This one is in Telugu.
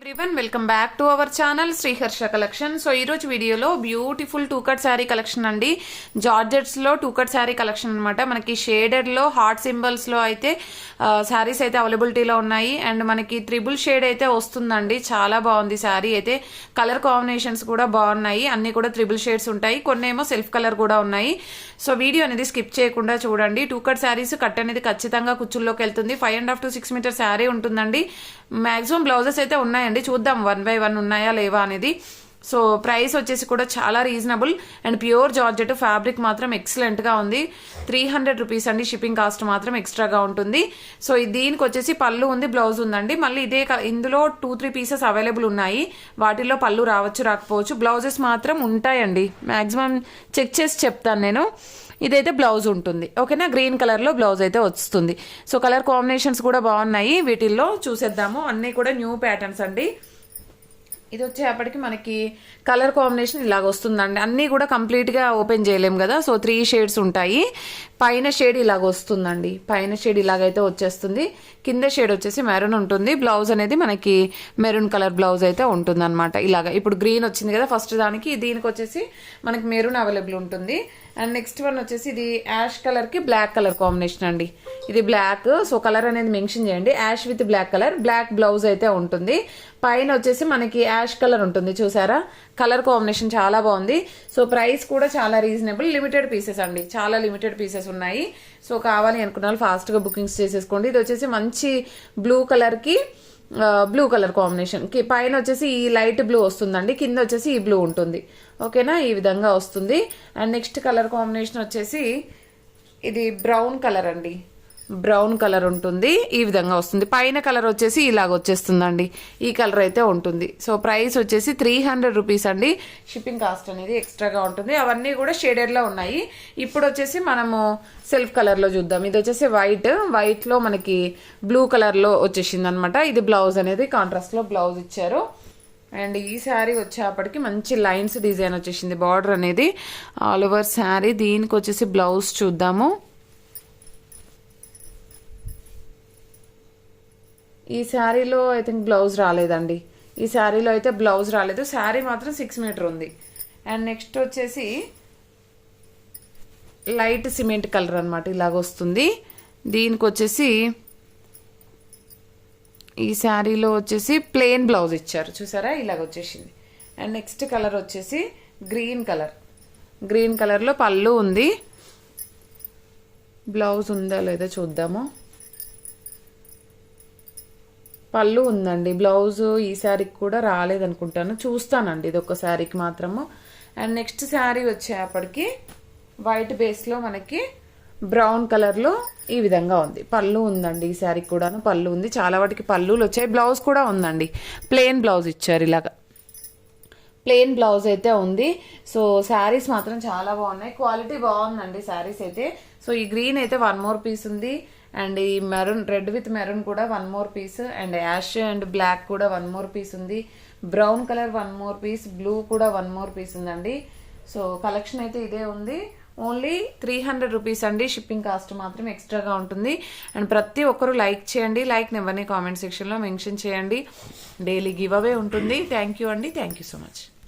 Everyone welcome back to our channel Sriharsha collection. So ఈ రోజు వీడియోలో beautiful two cut sari collection అండి. జార్జెట్స్ లో టూ కట్ శారీ కలెక్షన్ అనమాట. మనకి షేడెడ్ లో హార్ట్ సింబల్స్ లో అయితే శారీస్ అయితే అవైలబిలిటీలో ఉన్నాయి. అండ్ మనకి త్రిబుల్ షేడ్ అయితే వస్తుందండి. చాలా బాగుంది శారీ అయితే. కలర్ కాంబినేషన్స్ కూడా బాగున్నాయి. అన్ని కూడా త్రిబుల్ షేడ్స్ ఉంటాయి. కొన్ని ఏమో సెల్ఫ్ కలర్ కూడా ఉన్నాయి. సో వీడియో అనేది స్కిప్ చేయకుండా చూడండి. టూ కట్ శారీస్ కట్ అనేది ఖచ్చితంగా కుచ్చుల్లోకి వెళ్తుంది. 5.5 to 6 మీటర్ శారీ ఉంటుందండి. మాక్సిమం బ్లౌజెస్ అయితే ఉన్నాయండి. చూద్దాం 1 by 1 ఉన్నాయా లేవా అనేది. సో ప్రైస్ వచ్చేసి కూడా చాలా reasonable and pure georgette fabric మాత్రం ఎక్సలెంట్ గా ఉంది. 300 రూపీస్ అండి. షిప్పింగ్ కాస్ట్ మాత్రం ఎక్స్ట్రాగా ఉంటుంది. సో దీనికి వచ్చేసి పళ్ళు ఉంది, బ్లౌజ్ ఉందండి. మళ్ళీ ఇందులో 2-3 పీసెస్ అవైలబుల్ ఉన్నాయి. వాటిల్లో పళ్ళు రావచ్చు రాకపోవచ్చు. బ్లౌజెస్ మాత్రం ఉంటాయండి. మాక్సిమం చెక్ చేసి చెప్తాను నేను. ఇదైతే బ్లౌజ్ ఉంటుంది. ఓకేనా, గ్రీన్ కలర్ లో బ్లౌజ్ అయితే వస్తుంది. సో కలర్ కాంబినేషన్స్ కూడా బాగున్నాయి. వీటిల్లో చూసేద్దాము. అన్ని కూడా న్యూ ప్యాటర్న్స్ అండి. ఇది వచ్చేపటికి మనకి కలర్ కాంబినేషన్ ఇలాగ వస్తుందండి. అన్నీ కూడా కంప్లీట్ గా ఓపెన్ చేయలేం కదా. సో 3 షేడ్స్ ఉంటాయి. పైన షేడ్ ఇలాగ వస్తుందండి. పైన షేడ్ ఇలాగైతే వచ్చేస్తుంది. కింద షేడ్ వచ్చేసి మెరూన్ ఉంటుంది. బ్లౌజ్ అనేది మనకి మెరూన్ కలర్ బ్లౌజ్ అయితే ఉంటుంది అనమాట. ఇలాగా ఇప్పుడు గ్రీన్ వచ్చింది కదా ఫస్ట్ దానికి. దీనికి వచ్చేసి మనకి మెరూన్ అవైలబుల్ ఉంటుంది. అండ్ నెక్స్ట్ వన్ వచ్చేసి ఇది యాష్ కలర్ కి బ్లాక్ కలర్ కాంబినేషన్ అండి. ఇది బ్లాక్. సో కలర్ అనేది మెన్షన్ చేయండి. Ash with black colour. Black blouse అయితే ఉంటుంది. పైన వచ్చేసి మనకి యాష్ కలర్ ఉంటుంది. చూసారా, కలర్ కాంబినేషన్ చాలా బాగుంది. సో ప్రైస్ కూడా చాలా రీజనబుల్. లిమిటెడ్ పీసెస్ అండి. చాలా లిమిటెడ్ పీసెస్ ఉన్నాయి. సో కావాలి అనుకున్న వాళ్ళు ఫాస్ట్ గా బుకింగ్స్ చేసేసుకోండి. ఇది వచ్చేసి మంచి బ్లూ కలర్ కి బ్లూ కలర్ కాంబినేషన్ కి పైన వచ్చేసి ఈ లైట్ బ్లూ వస్తుందండి. కింద వచ్చేసి ఈ బ్లూ ఉంటుంది. ఓకేనా, ఈ విధంగా వస్తుంది. అండ్ నెక్స్ట్ కలర్ కాంబినేషన్ వచ్చేసి ఇది బ్రౌన్ కలర్ అండి. బ్రౌన్ కలర్ ఉంటుంది. ఈ విధంగా వస్తుంది. పైన కలర్ వచ్చేసి ఇలాగ వచ్చేస్తుందండి. ఈ కలర్ అయితే ఉంటుంది. సో ప్రైస్ వచ్చేసి 300 రూపీస్ అండి. షిప్పింగ్ కాస్ట్ అనేది ఎక్స్ట్రాగా ఉంటుంది. అవన్నీ కూడా షేడెడ్ లో ఉన్నాయి. ఇప్పుడు వచ్చేసి మనము సెల్ఫ్ కలర్ లో చూద్దాం. ఇది వచ్చేసి వైట్ లో మనకి బ్లూ కలర్ లో వచ్చేసింది అనమాట. ఇది బ్లౌజ్ అనేది కాంట్రాస్ట్ లో బ్లౌజ్ ఇచ్చారు. అండ్ ఈ శారీ వచ్చేప్పటికి మంచి లైన్స్ డిజైన్ వచ్చేసింది. బార్డర్ అనేది ఆల్ ఓవర్ శారీ. దీనికి వచ్చేసి బ్లౌజ్ చూద్దాము. ఈ శారీలో ఐ థింక్ బ్లౌజ్ రాలేదండి. ఈ శారీలో అయితే బ్లౌజ్ రాలేదు. శారీ మాత్రం 6 మీటర్ ఉంది. అండ్ నెక్స్ట్ వచ్చేసి లైట్ సిమెంట్ కలర్ అనమాట. ఇలాగ వస్తుంది. దీనికి వచ్చేసి ఈ శారీలో వచ్చేసి ప్లెయిన్ బ్లౌజ్ ఇచ్చారు. చూసారా, ఇలాగ వచ్చేసింది. అండ్ నెక్స్ట్ కలర్ వచ్చేసి గ్రీన్ కలర్. గ్రీన్ కలర్ లో పళ్ళు ఉంది. బ్లౌజ్ ఉందా లేదా చూద్దాము. పళ్ళు ఉందండి. బ్లౌజ్ ఈ శారీకి కూడా రాలేదనుకుంటాను. చూస్తానండి ఇది ఒక శారీకి మాత్రము. అండ్ నెక్స్ట్ శారీ వచ్చేప్పటికి వైట్ బేస్ లో మనకి బ్రౌన్ కలర్ లో ఈ విధంగా ఉంది. పళ్ళు ఉందండి. ఈ శారీకి కూడాను పళ్ళు ఉంది. చాలా వాటికి పళ్ళులు వచ్చాయి. బ్లౌజ్ కూడా ఉందండి. ప్లెయిన్ బ్లౌజ్ ఇచ్చారు. ఇలాగా ప్లెయిన్ బ్లౌజ్ అయితే ఉంది. సో శారీస్ మాత్రం చాలా బాగున్నాయి. క్వాలిటీ బాగుందండి శారీస్ అయితే. సో ఈ గ్రీన్ అయితే 1 more పీస్ ఉంది. అండ్ ఈ మెరూన్, రెడ్ విత్ మెరూన్ కూడా 1 more piece. And ash and black కూడా 1 more పీస్ ఉంది. Brown colour 1 more piece. Blue కూడా 1 more పీస్ ఉందండి. సో కలెక్షన్ అయితే ఇదే ఉంది. ఓన్లీ 300 రూపీస్ అండి. షిప్పింగ్ కాస్ట్ మాత్రం ఎక్స్ట్రాగా ఉంటుంది. అండ్ ప్రతి ఒక్కరు లైక్ చేయండి. లైక్ నెంబర్ని కామెంట్ సెక్షన్లో మెన్షన్ చేయండి. డైలీ గివ్ అవే ఉంటుంది. థ్యాంక్ యూ అండి. Thank you so much.